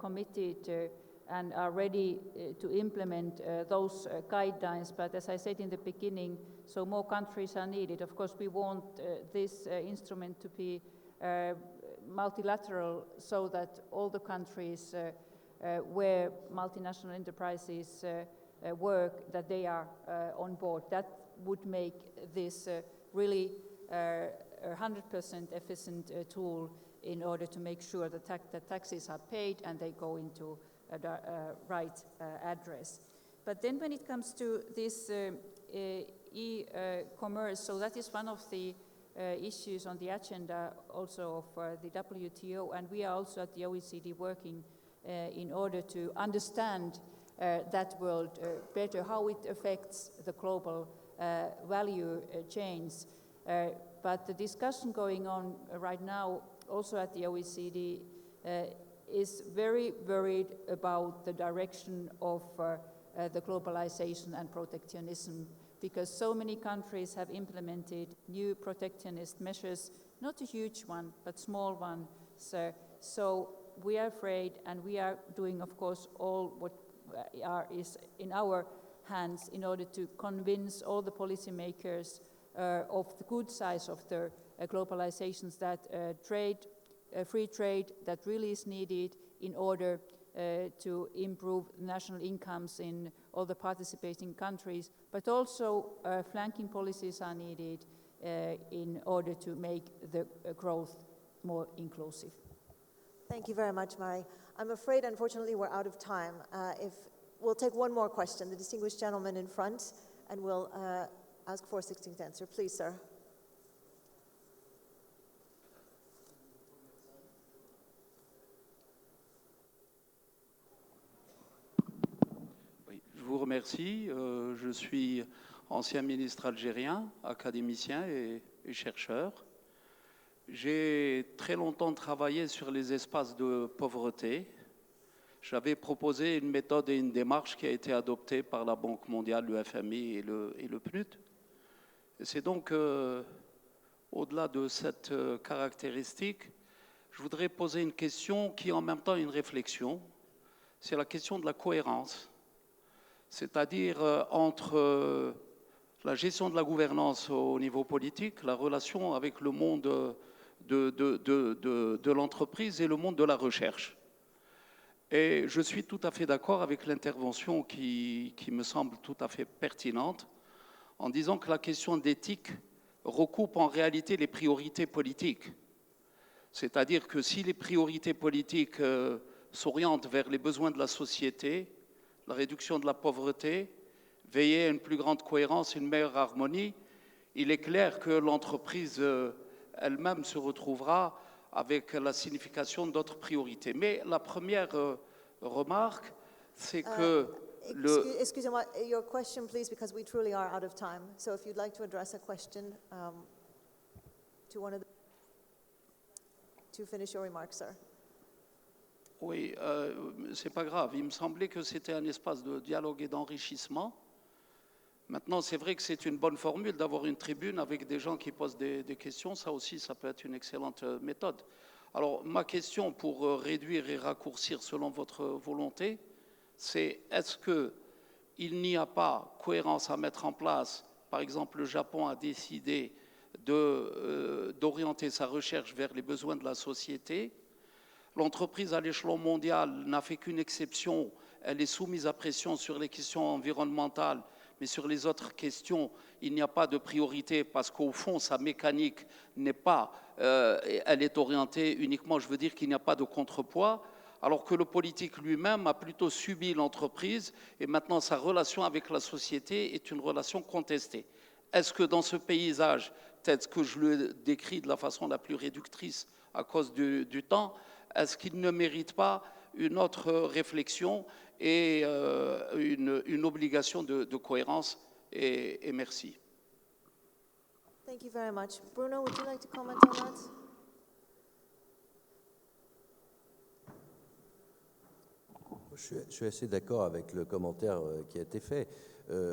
committed and are ready to implement those guidelines. But as I said in the beginning, so more countries are needed. Of course, we want this instrument to be multilateral so that all the countries where multinational enterprises work, that they are on board. That would make this really a 100% efficient tool in order to make sure that taxes are paid and they go into the right address. But then when it comes to this e-commerce, so that is one of the issues on the agenda also of the WTO, and we are also at the OECD working in order to understand that world better, how it affects the global value chains. But the discussion going on right now, also at the OECD, is very worried about the direction of the globalization and protectionism, because so many countries have implemented new protectionist measures, not a huge one, but small ones. So we are afraid, and we are doing, of course, all what is in our hands in order to convince all the policymakers of the good sides of the globalizations, that free trade that really is needed in order to improve national incomes in all the participating countries, but also flanking policies are needed in order to make the growth more inclusive. Thank you very much, Mari. I'm afraid, unfortunately, we're out of time. We'll take one more question, the distinguished gentleman in front, and we'll ask for a 16th answer. Please, sir. Je vous remercie. Je suis ancien ministre algérien, académicien et chercheur. J'ai très longtemps travaillé sur les espaces de pauvreté. J'avais proposé une méthode et une démarche qui a été adoptée par la Banque mondiale, le FMI et le PNUD. C'est donc, au-delà de cette caractéristique, je voudrais poser une question qui est en même temps une réflexion. C'est la question de la cohérence. C'est-à-dire entre la gestion de la gouvernance au niveau politique, la relation avec le monde de l'entreprise et le monde de la recherche. Et je suis tout à fait d'accord avec l'intervention qui me semble tout à fait pertinente, en disant que la question d'éthique recoupe en réalité les priorités politiques. C'est-à-dire que si les priorités politiques s'orientent vers les besoins de la société, la réduction de la pauvreté, veiller à une plus grande cohérence, une meilleure harmonie, il est clair que l'entreprise elle-même se retrouvera avec la signification d'autres priorités. Mais la première remarque, c'est que Excusez-moi, your question, please, because we truly are out of time. So if you'd like to address a question to one of the... to finish your remarks, sir. Oui, c'est pas grave. Il me semblait que c'était un espace de dialogue et d'enrichissement. Maintenant, c'est vrai que c'est une bonne formule d'avoir une tribune avec des gens qui posent des questions. Ça aussi, ça peut être une excellente méthode. Alors, ma question pour réduire et raccourcir selon votre volonté, c'est est-ce qu'il n'y a pas cohérence à mettre en place? Par exemple, le Japon a décidé d'orienter sa recherche vers les besoins de la société. L'entreprise à l'échelon mondial n'a fait qu'une exception. Elle est soumise à pression sur les questions environnementales, mais sur les autres questions, il n'y a pas de priorité parce qu'au fond, sa mécanique n'est pas, elle est orientée uniquement, je veux dire qu'il n'y a pas de contrepoids, alors que le politique lui-même a plutôt subi l'entreprise et maintenant sa relation avec la société est une relation contestée. Est-ce que dans ce paysage, peut-être que je le décris de la façon la plus réductrice à cause du temps, est-ce qu'il ne mérite pas une autre réflexion et une obligation de cohérence? Et merci. Thank you very much. Bruno, would you like to comment on that? Je suis assez d'accord avec le commentaire qui a été fait.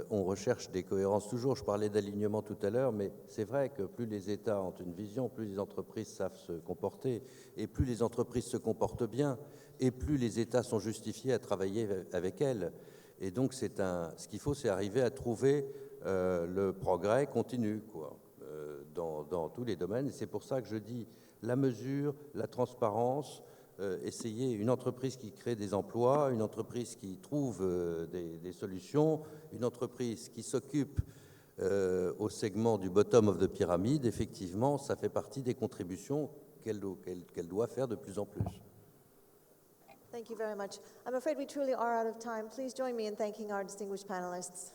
On recherche des cohérences toujours. Je parlais d'alignement tout à l'heure, mais c'est vrai que plus les États ont une vision, plus les entreprises savent se comporter, et plus les entreprises se comportent bien, et plus les États sont justifiés à travailler avec elles. Et donc, ce qu'il faut, c'est arriver à trouver le progrès continu, quoi, dans tous les domaines. Et c'est pour ça que je dis la mesure, la transparence, essayer une entreprise qui crée des emplois, une entreprise qui trouve des solutions, une entreprise qui s'occupe au segment du bottom of the pyramide, effectivement, ça fait partie des contributions qu'elle doit faire de plus en plus. Thank you very much. I'm afraid we truly are out of time. Please join me in thanking our distinguished panelists.